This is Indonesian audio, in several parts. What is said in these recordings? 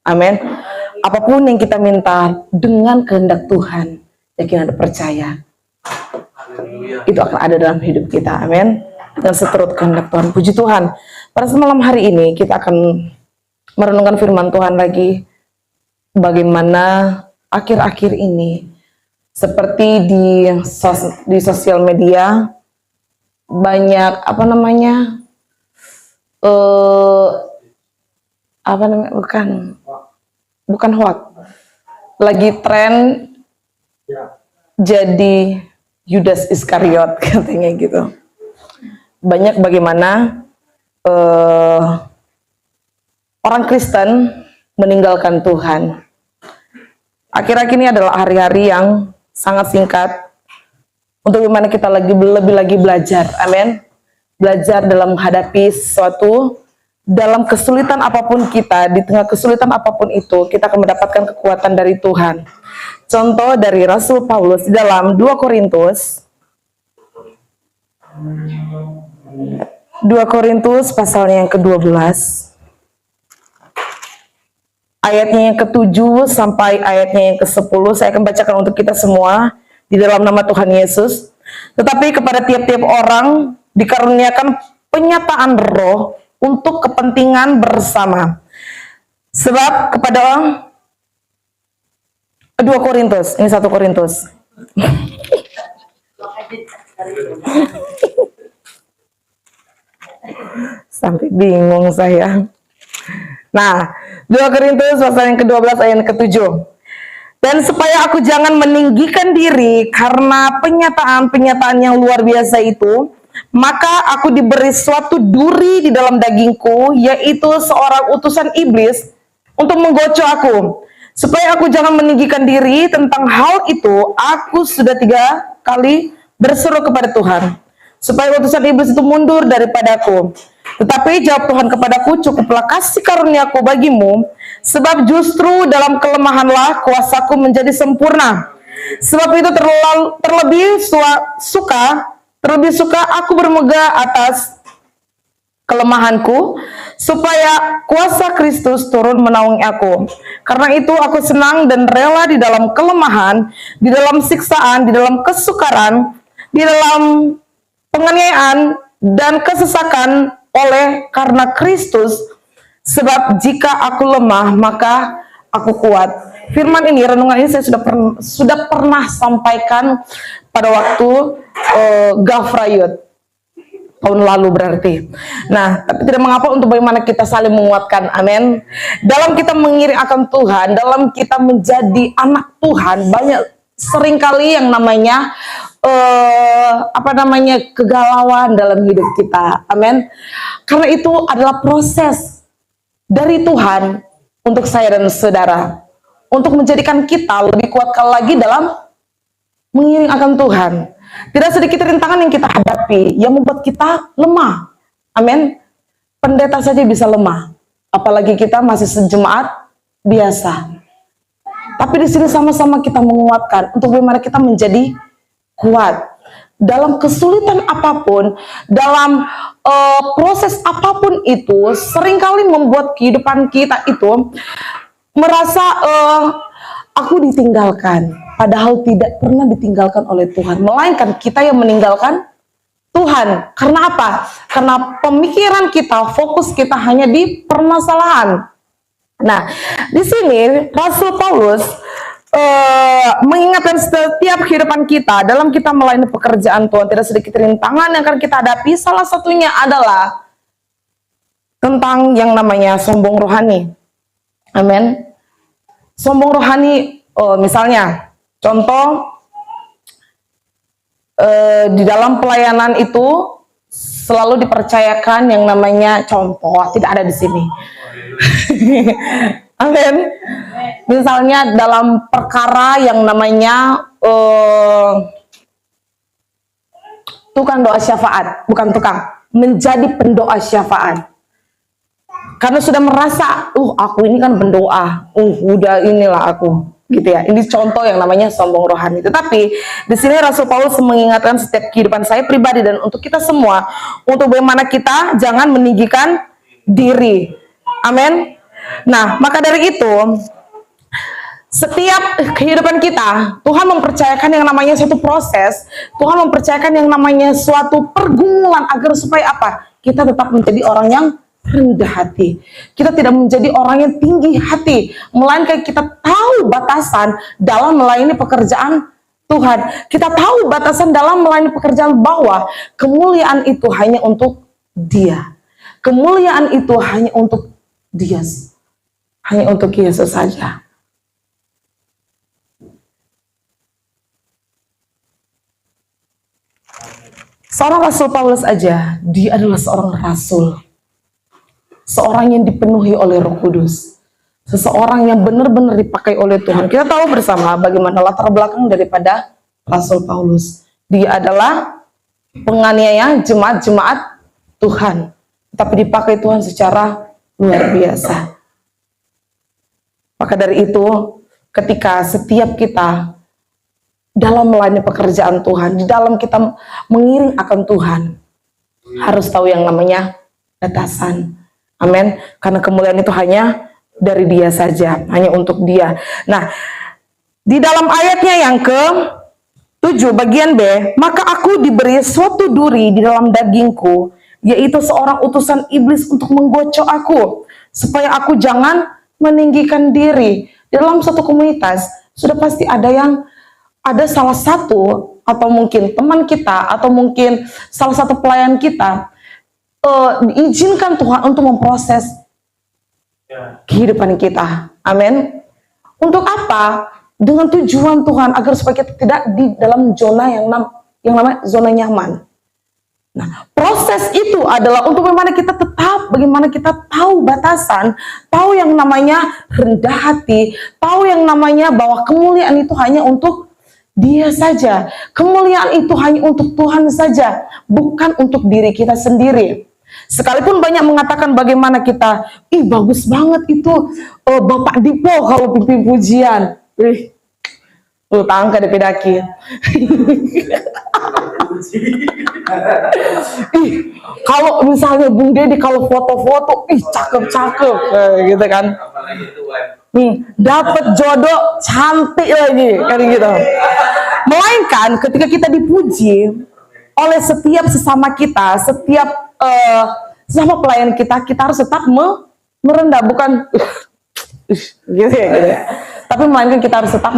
Amin. Apapun yang kita minta dengan kehendak Tuhan, yakin Anda percaya, itu akan ada dalam hidup kita. Amin. Dan seturut kehendak Tuhan. Puji Tuhan. Pada malam hari ini kita akan merenungkan firman Tuhan lagi. Bagaimana akhir-akhir ini, seperti di sosial media, banyak bukan hoax, lagi tren jadi Yudas Iskariot katanya gitu. Banyak bagaimana orang Kristen meninggalkan Tuhan. Akhir-akhir ini adalah hari-hari yang sangat singkat untuk bagaimana kita lebih lagi belajar. Amin. Belajar dalam menghadapi sesuatu, dalam kesulitan apapun kita, di tengah kesulitan apapun itu, kita akan mendapatkan kekuatan dari Tuhan. Contoh dari Rasul Paulus di dalam 2 Korintus pasalnya yang ke-12, ayatnya yang ke-7 sampai ayatnya yang ke-10. Saya akan bacakan untuk kita semua di dalam nama Tuhan Yesus. Tetapi kepada tiap-tiap orang dikaruniakan penyataan roh untuk kepentingan bersama. Sebab kepada 2 Korintus, ini 1 Korintus. Sampai bingung saya. Nah, 2 Korintus pasal yang ke-12 ayat yang ke-7. Dan supaya aku jangan meninggikan diri karena penyataan-penyataan yang luar biasa itu, maka aku diberi suatu duri di dalam dagingku, yaitu seorang utusan iblis untuk menggocok aku. Supaya aku jangan meninggikan diri tentang hal itu, aku sudah 3 kali berseru kepada Tuhan, supaya utusan iblis itu mundur daripadaku. Tetapi jawab Tuhan kepadaku, cukuplah kasih karuniaku bagimu, sebab justru dalam kelemahanlah kuasaku menjadi sempurna. Sebab itu terlebih suka aku bermegah atas kelemahanku, supaya kuasa Kristus turun menaungi aku. Karena itu aku senang dan rela di dalam kelemahan, di dalam siksaan, di dalam kesukaran, di dalam penganiayaan dan kesesakan oleh karena Kristus. Sebab jika aku lemah, maka aku kuat. Firman ini, renungan ini saya sudah pernah sampaikan pada waktu Gafrayut tahun lalu berarti. Nah, tapi tidak mengapa untuk bagaimana kita saling menguatkan. Amin. Dalam kita mengiring akan Tuhan, dalam kita menjadi anak Tuhan, banyak seringkali yang namanya kegalauan dalam hidup kita. Amin. Karena itu adalah proses dari Tuhan untuk saya dan saudara, untuk menjadikan kita lebih kuat lagi dalam mengiring akan Tuhan. Tidak sedikit rintangan yang kita hadapi yang membuat kita lemah. Amin. Pendeta saja bisa lemah, apalagi kita masih sejemaat biasa. Tapi di sini sama-sama kita menguatkan untuk bagaimana kita menjadi kuat dalam kesulitan apapun, dalam proses apapun itu. Seringkali membuat kehidupan kita itu merasa aku ditinggalkan, padahal tidak pernah ditinggalkan oleh Tuhan, melainkan kita yang meninggalkan Tuhan. Karena apa? Karena pemikiran kita, fokus kita hanya di permasalahan. Nah, di sini Rasul Paulus mengingatkan setiap kehidupan kita dalam kita melayani pekerjaan Tuhan, tidak sedikit rintangan yang akan kita hadapi. Salah satunya adalah tentang yang namanya sombong rohani. Amin. Sombong rohani, misalnya contoh di dalam pelayanan itu selalu dipercayakan yang namanya contoh, tidak ada di sini. Amin. Misalnya dalam perkara yang namanya tukang doa syafaat, bukan tukang, menjadi pendoa syafaat. Karena sudah merasa, aku ini kan pendoa, udah inilah aku, gitu ya. Ini contoh yang namanya sombong rohani. Tetapi di sini Rasul Paulus mengingatkan setiap kehidupan saya pribadi dan untuk kita semua, untuk bagaimana kita jangan meninggikan diri. Amin. Nah, maka dari itu, setiap kehidupan kita, Tuhan mempercayakan yang namanya suatu proses, Tuhan mempercayakan yang namanya suatu pergumulan agar supaya apa? Kita tetap menjadi orang yang rendah hati. Kita tidak menjadi orang yang tinggi hati, melainkan kita tahu batasan dalam melayani pekerjaan Tuhan. Kita tahu batasan dalam melayani pekerjaan bahwa kemuliaan itu hanya untuk Dia. Kemuliaan itu hanya untuk Dia. Hanya untuk Yesus saja. Seorang Rasul Paulus aja, dia adalah seorang rasul. Seorang yang dipenuhi oleh Roh Kudus. Seseorang yang benar-benar dipakai oleh Tuhan. Kita tahu bersama bagaimana latar belakang daripada Rasul Paulus. Dia adalah penganiaya jemaat-jemaat Tuhan. Tapi dipakai Tuhan secara luar biasa. Maka dari itu, ketika setiap kita dalam melayani pekerjaan Tuhan, di dalam kita mengiring akan Tuhan, harus tahu yang namanya batasan. Amin. Karena kemuliaan itu hanya dari Dia saja, hanya untuk Dia. Nah, di dalam ayatnya yang ke-7 bagian B, maka aku diberi suatu duri di dalam dagingku, yaitu seorang utusan iblis untuk menggocok aku, supaya aku jangan meninggikan diri. Di dalam suatu komunitas, sudah pasti ada salah satu, atau mungkin teman kita, atau mungkin salah satu pelayan kita, diizinkan Tuhan untuk memproses kehidupan kita. Amin. Untuk apa? Dengan tujuan Tuhan agar supaya kita tidak di dalam zona yang namanya zona nyaman. Nah, proses itu adalah untuk bagaimana kita tahu batasan, tahu yang namanya rendah hati, tahu yang namanya bahwa kemuliaan itu hanya untuk Dia saja. Kemuliaan itu hanya untuk Tuhan saja, bukan untuk diri kita sendiri. Sekalipun banyak mengatakan bagaimana kita, bagus banget itu Bapak Dipo kalau pimpin pujian. Lu tangka di pedaki. Kalau misalnya Bung Dedi kalau foto-foto, cakep-cakep gitu kan. Dapat jodoh cantik lagi kan gitu. Melainkan ketika kita dipuji oleh setiap sesama kita, setiap sesama pelayan kita, kita harus tetap merendah, bukan gitu ya. Tapi melainkan kita harus tetap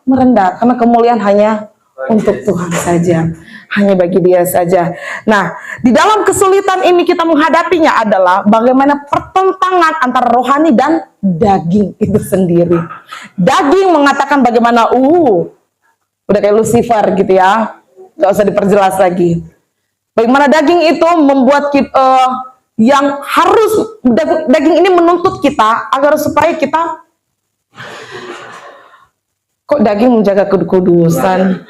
merendah, karena kemuliaan hanya untuk Tuhan saja, hanya bagi Dia saja. Nah, di dalam kesulitan ini kita menghadapinya adalah bagaimana pertentangan antara rohani dan daging itu sendiri. Daging mengatakan bagaimana, udah kayak Lucifer gitu ya, nggak usah diperjelas lagi. Bagaimana daging itu membuat kita, yang harus daging ini menuntut kita agar supaya kita kok daging menjaga kekudusan,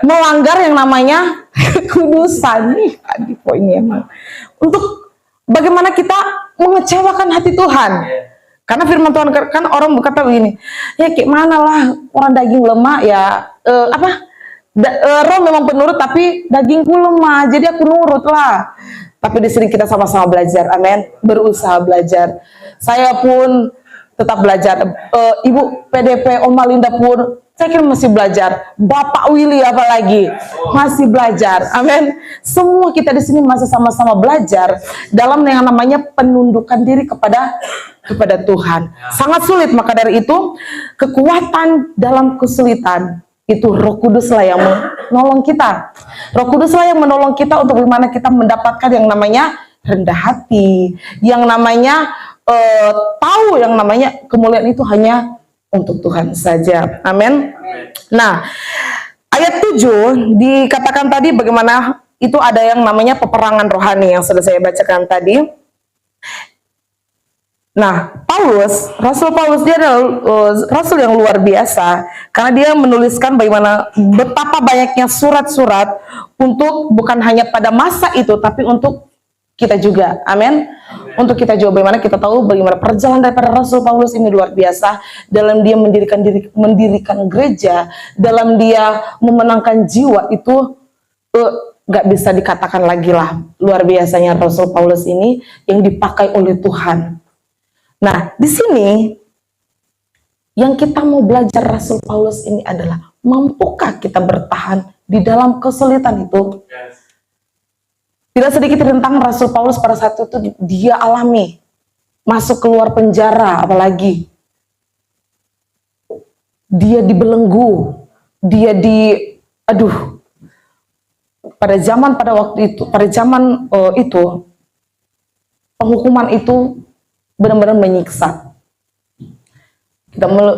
melanggar yang namanya kekudusan. Di poin ini emang untuk bagaimana kita mengecewakan hati Tuhan. Karena firman Tuhan kan orang berkata begini, ya kayak mana lah orang daging lemah ya, roh memang penurut tapi dagingku lemah, jadi aku nurut lah. Tapi di sini kita sama-sama belajar, amin, berusaha belajar. Saya pun tetap belajar. Ibu PDP Oma Linda pun saya kira masih belajar. Bapak Willy apalagi masih belajar. Amin. Semua kita di sini masih sama-sama belajar dalam yang namanya penundukan diri kepada Tuhan. Sangat sulit, maka dari itu kekuatan dalam kesulitan itu Roh Kudus lah yang menolong kita. Roh Kudus lah yang menolong kita untuk bagaimana kita mendapatkan yang namanya rendah hati, yang namanya tahu yang namanya kemuliaan itu hanya untuk Tuhan saja. Amin. Nah, ayat 7 dikatakan tadi bagaimana itu ada yang namanya peperangan rohani yang sudah saya bacakan tadi. Nah, Rasul Paulus dia adalah rasul yang luar biasa karena dia menuliskan bagaimana betapa banyaknya surat-surat untuk bukan hanya pada masa itu tapi untuk kita juga. Amin. Untuk kita juga bagaimana kita tahu bagaimana perjalanan daripada Rasul Paulus ini luar biasa dalam dia mendirikan gereja, dalam dia memenangkan jiwa itu gak bisa dikatakan lagi lah luar biasanya Rasul Paulus ini yang dipakai oleh Tuhan. Nah, di sini yang kita mau belajar Rasul Paulus ini adalah, mampukah kita bertahan di dalam kesulitan itu? Tidak sedikit tentang Rasul Paulus pada saat itu dia alami masuk keluar penjara, apalagi dia dibelenggu, dia pada zaman itu penghukuman itu benar-benar menyiksa.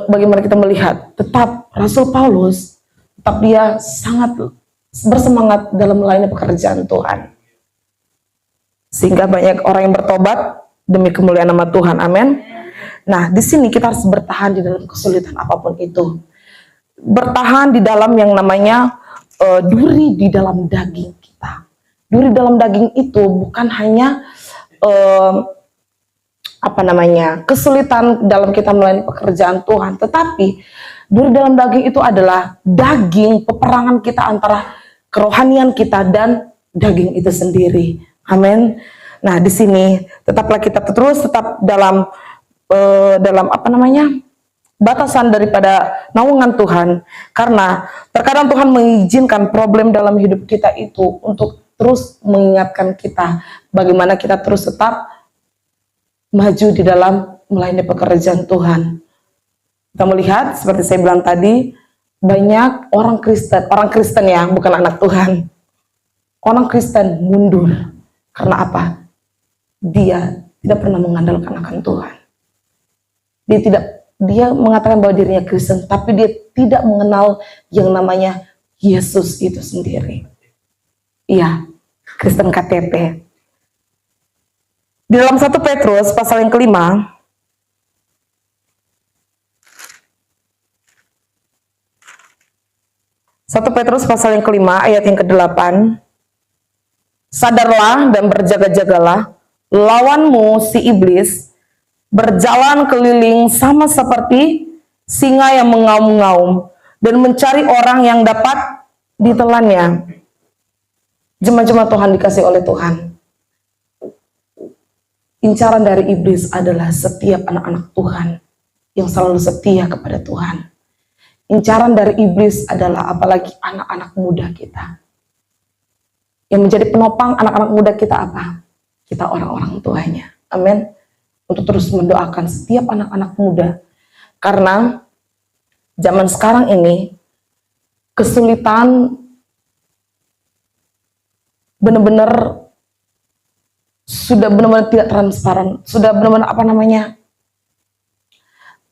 Bagaimana kita melihat, tetap Rasul Paulus, tetap dia sangat bersemangat dalam melayani pekerjaan Tuhan. Sehingga banyak orang yang bertobat demi kemuliaan nama Tuhan, amin. Nah, di sini kita harus bertahan di dalam kesulitan apapun itu. Bertahan di dalam yang namanya duri di dalam daging kita. Duri dalam daging itu bukan hanya kesulitan dalam kita melayani pekerjaan Tuhan, tetapi duri dalam daging itu adalah daging peperangan kita antara kerohanian kita dan daging itu sendiri. Amin. Nah, di sini tetaplah kita tetap dalam batasan daripada naungan Tuhan, karena terkadang Tuhan mengizinkan problem dalam hidup kita itu untuk terus mengingatkan kita bagaimana kita terus tetap maju di dalam melayani pekerjaan Tuhan. Kita melihat seperti saya bilang tadi, banyak orang Kristen ya, bukan anak Tuhan. Orang Kristen mundur. Karena apa? Dia tidak pernah mengandalkan akan Tuhan. Dia mengatakan bahwa dirinya Kristen, tapi dia tidak mengenal yang namanya Yesus itu sendiri. Iya, Kristen KTP. Di dalam 1 Petrus pasal yang kelima, ayat yang ke-8, sadarlah dan berjaga-jagalah, lawanmu si iblis berjalan keliling sama seperti singa yang mengaum-ngaum dan mencari orang yang dapat ditelannya. Jemaat-jemaat Tuhan dikasih oleh Tuhan, incaran dari iblis adalah setiap anak-anak Tuhan yang selalu setia kepada Tuhan. Incaran dari iblis adalah apalagi anak-anak muda kita. Yang menjadi penopang anak-anak muda kita apa? Kita orang-orang tuanya. Amin. Untuk terus mendoakan setiap anak-anak muda. Karena zaman sekarang ini kesulitan benar-benar sudah benar-benar tidak transparan, sudah benar-benar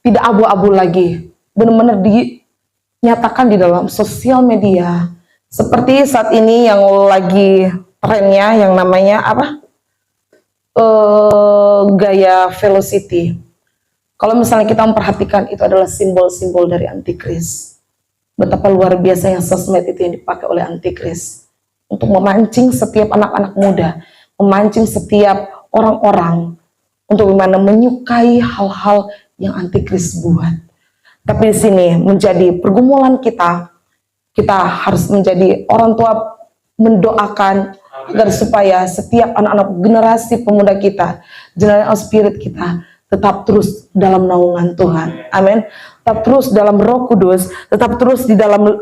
tidak abu-abu lagi, benar-benar dinyatakan di dalam sosial media. Seperti saat ini yang lagi trennya yang namanya gaya velocity. Kalau misalnya kita memperhatikan, itu adalah simbol-simbol dari antikris. Betapa luar biasanya sosmed itu yang dipakai oleh antikris untuk memancing setiap anak-anak muda, memancing setiap orang-orang untuk bagaimana menyukai hal-hal yang antikris buat. Tapi di sini menjadi pergumulan kita harus menjadi orang tua mendoakan agar supaya setiap anak-anak generasi pemuda kita, generasi spirit kita tetap terus dalam naungan Tuhan. Amin. Tetap terus dalam Roh Kudus, tetap terus di dalam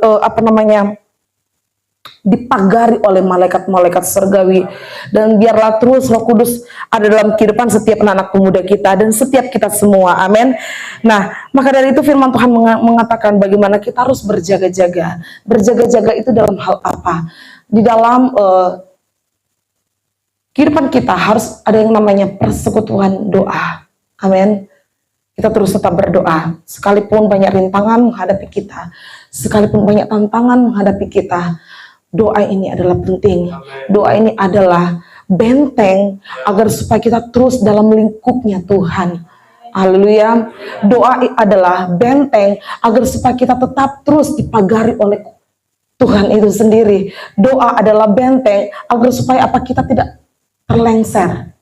dipagari oleh malaikat-malaikat surgawi, dan biarlah terus Roh Kudus ada dalam kehidupan setiap anak pemuda kita dan setiap kita semua. Amin. Nah, maka dari itu firman Tuhan mengatakan bagaimana kita harus berjaga-jaga. Berjaga-jaga itu dalam hal apa? Di dalam kehidupan kita harus ada yang namanya persekutuan doa. Amin. Kita terus tetap berdoa, sekalipun banyak rintangan menghadapi kita, sekalipun banyak tantangan menghadapi kita. Doa ini adalah penting. Doa ini adalah benteng agar supaya kita terus dalam lingkupnya Tuhan. Haleluya. Doa adalah benteng agar supaya kita tetap terus dipagari oleh Tuhan itu sendiri. Doa adalah benteng agar supaya kita tidak terlengser.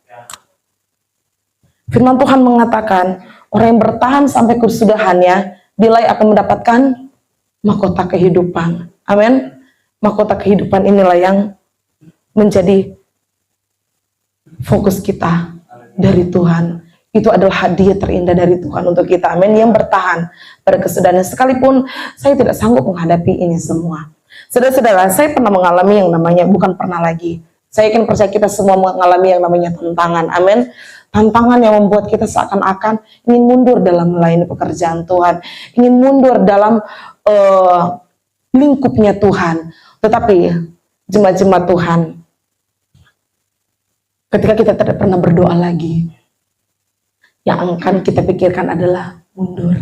Firman Tuhan mengatakan, orang yang bertahan sampai kesudahannya, dia akan mendapatkan mahkota kehidupan. Amin. Mahkota kehidupan inilah yang menjadi fokus kita dari Tuhan. itu adalah hadiah terindah dari Tuhan untuk kita, amin, yang bertahan pada kesudahan. Sekalipun saya tidak sanggup menghadapi ini semua. Saudara-saudara, saya pernah mengalami yang namanya, bukan pernah lagi, saya yakin percaya kita semua mengalami yang namanya tantangan, amin. Tantangan yang membuat kita seakan-akan ingin mundur dalam melayani pekerjaan Tuhan, ingin mundur dalam lingkupnya Tuhan. Tetapi jemaat-jemaat Tuhan, ketika kita tidak pernah berdoa lagi, yang akan kita pikirkan adalah mundur.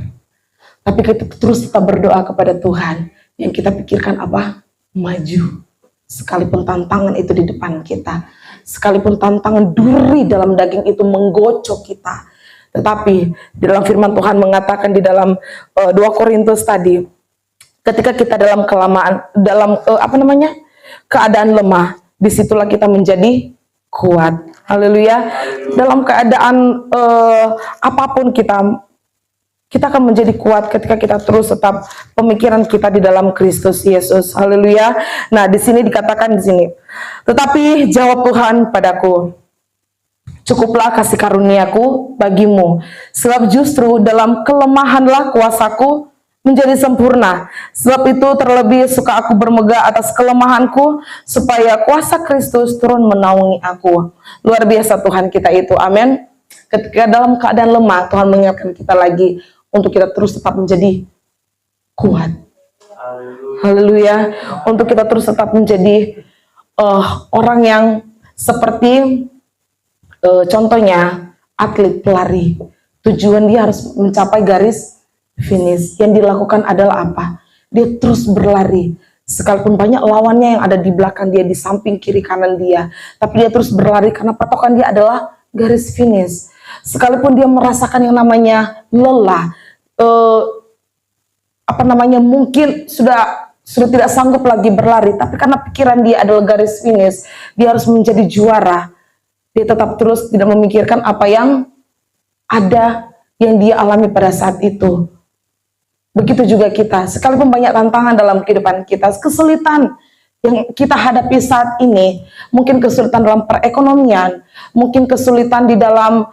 Tapi kita terus tetap berdoa kepada Tuhan, yang kita pikirkan apa? Maju. Sekalipun tantangan itu di depan kita, sekalipun tantangan duri dalam daging itu menggocok kita, tetapi di dalam firman Tuhan mengatakan di dalam 2 Korintus tadi, ketika kita dalam keadaan lemah, disitulah kita menjadi kuat. Haleluya. Dalam keadaan apapun kita akan menjadi kuat ketika kita terus tetap pemikiran kita di dalam Kristus Yesus. Haleluya. Nah, di sini dikatakan di sini, tetapi jawab Tuhan padaku, cukuplah kasih karuniaku bagimu, sebab justru dalam kelemahanlah kuasaku menjadi sempurna. Sebab itu terlebih suka aku bermegah atas kelemahanku, supaya kuasa Kristus turun menaungi aku. Luar biasa Tuhan kita itu, amin. Ketika dalam keadaan lemah, Tuhan mengingatkan kita lagi untuk kita terus tetap menjadi kuat. Haleluya. Untuk kita terus tetap menjadi orang yang seperti contohnya atlet pelari. Tujuan dia harus mencapai garis finish. Yang dilakukan adalah apa? Dia terus berlari. Sekalipun banyak lawannya yang ada di belakang dia, di samping kiri kanan dia, tapi dia terus berlari karena patokan dia adalah garis finish. Sekalipun dia merasakan yang namanya lelah, mungkin sudah tidak sanggup lagi berlari, tapi karena pikiran dia adalah garis finish, dia harus menjadi juara. Dia tetap terus tidak memikirkan apa yang ada yang dia alami pada saat itu. Begitu juga kita, sekalipun banyak tantangan dalam kehidupan kita, kesulitan yang kita hadapi saat ini, mungkin kesulitan dalam perekonomian, mungkin kesulitan di dalam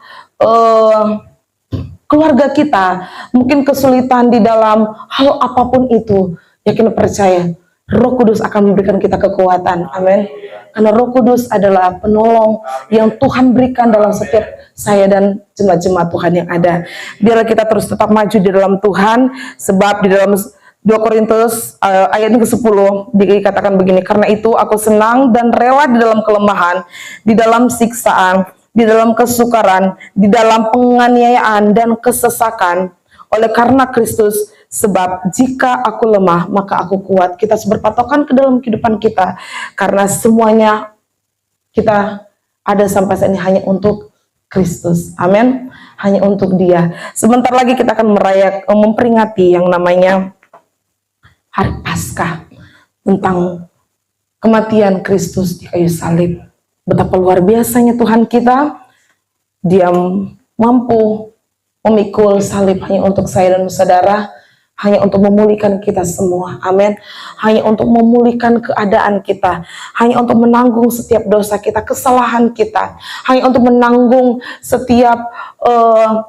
keluarga kita, mungkin kesulitan di dalam hal apapun itu, yakin percaya, Roh Kudus akan memberikan kita kekuatan, amin. Karena Roh Kudus adalah penolong yang Tuhan berikan dalam setiap saya dan jemaat-jemaat Tuhan yang ada. Biarlah kita terus tetap maju di dalam Tuhan, sebab di dalam 2 Korintus ayat ke-10 dikatakan begini, karena itu aku senang dan rela di dalam kelemahan, di dalam siksaan, di dalam kesukaran, di dalam penganiayaan dan kesesakan, oleh karena Kristus, sebab jika aku lemah, maka aku kuat. Kita harus berpatokan ke dalam kehidupan kita, karena semuanya kita ada sampai saat ini hanya untuk Kristus, amin, hanya untuk Dia. Sebentar lagi kita akan memperingati yang namanya Hari Paskah, tentang kematian Kristus di kayu salib. Betapa luar biasanya Tuhan kita, Dia mampu memikul salib hanya untuk saya dan saudara, hanya untuk memulihkan kita semua, amin. Hanya untuk memulihkan keadaan kita, hanya untuk menanggung setiap dosa kita, kesalahan kita, hanya untuk menanggung setiap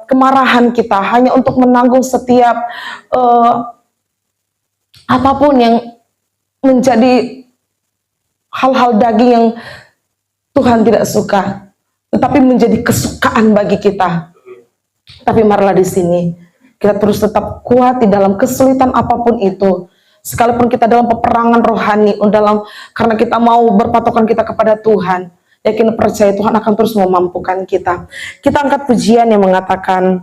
kemarahan kita, hanya untuk menanggung setiap apapun yang menjadi hal-hal daging yang Tuhan tidak suka, tetapi menjadi kesukaan bagi kita. Tapi marilah di sini kita terus tetap kuat di dalam kesulitan apapun itu, sekalipun kita dalam peperangan rohani, karena kita mau berpatokan kita kepada Tuhan, yakin percaya Tuhan akan terus memampukan kita. Kita angkat pujian yang mengatakan,